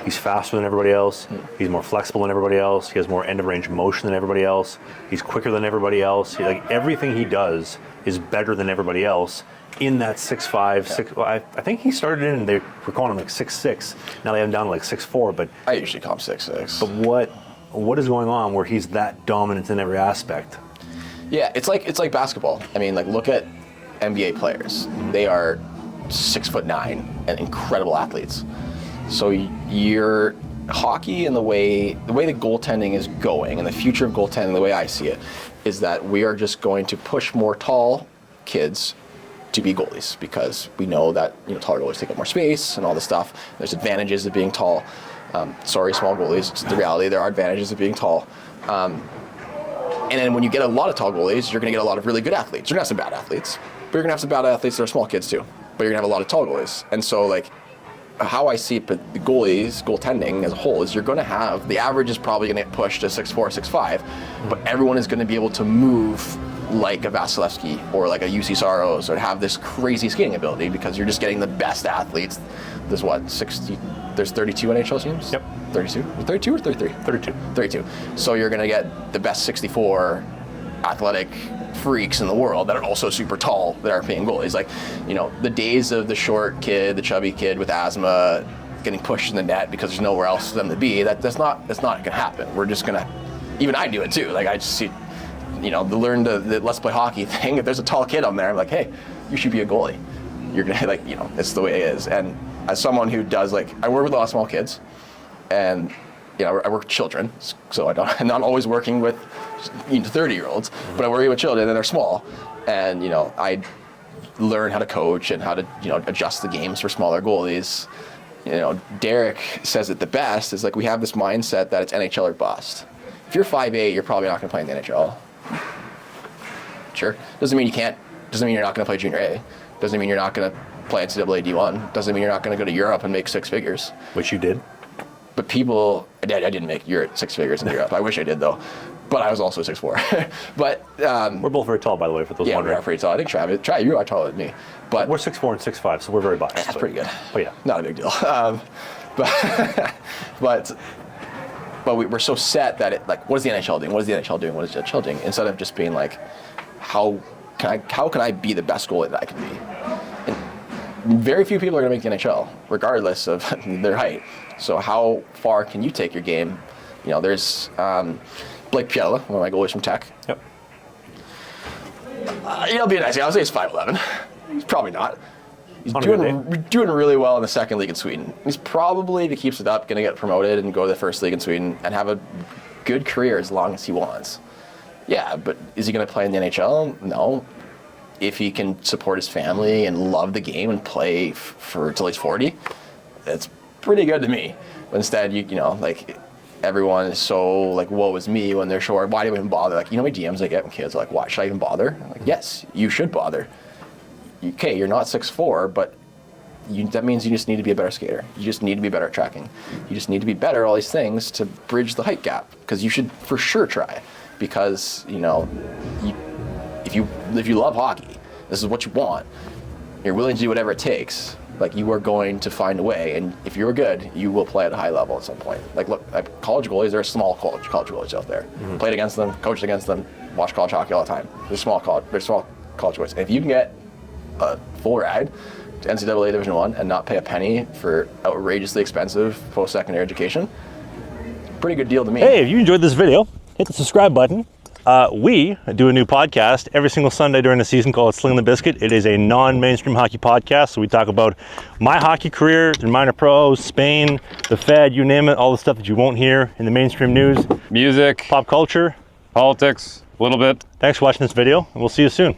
He's faster than everybody else. He's more flexible than everybody else. He has more end of range motion than everybody else. He's quicker than everybody else. Everything he does is better than everybody else in that 6'5", 6. Well, I think he started in, they were calling him like 6'6". Now they have him down to like 6'4". But I usually call him 6'6". But what is going on where he's that dominant in every aspect? Yeah, it's like basketball. I mean, like, look at NBA players. They are 6'9" and incredible athletes. So your hockey and the way the goaltending is going, and the future of goaltending, the way I see it, is that we are just going to push more tall kids to be goalies, because we know that taller goalies take up more space and all this stuff. There's advantages of being tall. Sorry, small goalies. It's the reality. There are advantages of being tall. And then when you get a lot of tall goalies, you're going to get a lot of really good athletes. You're going to have some bad athletes, but you're going to have some bad athletes that are small kids too. But you're going to have a lot of tall goalies. And so, like, how I see it, but the goaltending as a whole, is you're going to have, the average is probably going to get pushed to 6'4", 6'5", but everyone is going to be able to move like a Vasilevsky or like a UC Saros, or have this crazy skating ability, because you're just getting the best athletes. There's 32 NHL teams? Yep. 32? 32 or 33? 32. 32. So you're going to get the best 64 athletic freaks in the world that are also super tall that are playing goalies. Like, the days of the short kid, the chubby kid with asthma getting pushed in the net because there's nowhere else for them to be, that's not going to happen. We're just going to, even I do it too. Like, I just see, learn the let's play hockey thing. If there's a tall kid on there, I'm like, hey, you should be a goalie. You're going to, it's the way it is. And as someone who does, I work with a lot of small kids, and I work with children, so I'm not always working with 30-year-olds, but I work with children, and they're small, and I learn how to coach and how to adjust the games for smaller goalies. Derek says it the best, is like, we have this mindset that it's NHL or bust. If you're 5'8", you're probably not going to play in the NHL. Sure, doesn't mean you can't. Doesn't mean you're not going to play Junior A. Doesn't mean you're not going to play NCAA D1. Doesn't mean you're not going to go to Europe and make 6 figures. Which you did. But I didn't make Europe 6 figures in Europe. I wish I did, though. But I was also 6'4". But we're both very tall, by the way, for those wondering. Yeah, we're pretty tall. I think Travis, you are taller than me. But we're 6'4" and 6'5", so we're very biased. That's pretty good. But yeah, not a big deal. But we're so set that what is the NHL doing? What is the NHL doing? What is the NHL doing? Instead of just being like, how can I be the best goalie that I can be? And very few people are going to make the NHL, regardless of their height. So how far can you take your game? There's Blake Piella, one of my goalies from Tech. Yep. Be a nice guy. I'll say he's 5'11". He's probably not. He's doing really well in the second league in Sweden. He's probably, if he keeps it up, going to get promoted and go to the first league in Sweden and have a good career as long as he wants. Yeah, but is he going to play in the NHL? No. If he can support his family and love the game and play till he's 40, that's pretty good to me. But instead, everyone is so woe is me when there short. Why do you even bother? My DMs I get when kids are like, why should I even bother? I'm like, yes, you should bother. Okay, you're not 6'4", but that means you just need to be a better skater. You just need to be better at tracking. You just need to be better at all these things to bridge the height gap, because you should for sure try. Because if you love hockey, this is what you want. You're willing to do whatever it takes. You are going to find a way, and if you're good, you will play at a high level at some point. Look, college goalies, there are small college goalies out there. Mm-hmm. Played against them, coached against them, watch college hockey all the time. They're small college goalies. And if you can get a full ride to NCAA Division I and not pay a penny for outrageously expensive post-secondary education, pretty good deal to me. Hey, if you enjoyed this video, hit the subscribe button. We do a new podcast every single Sunday during the season called Sling the Biscuit. It is a non-mainstream hockey podcast, so we talk about my hockey career, the minor pros, Spain, the Fed, you name it, all the stuff that you won't hear in the mainstream news. Music, pop culture, politics, a little bit. Thanks for watching this video, and we'll see you soon.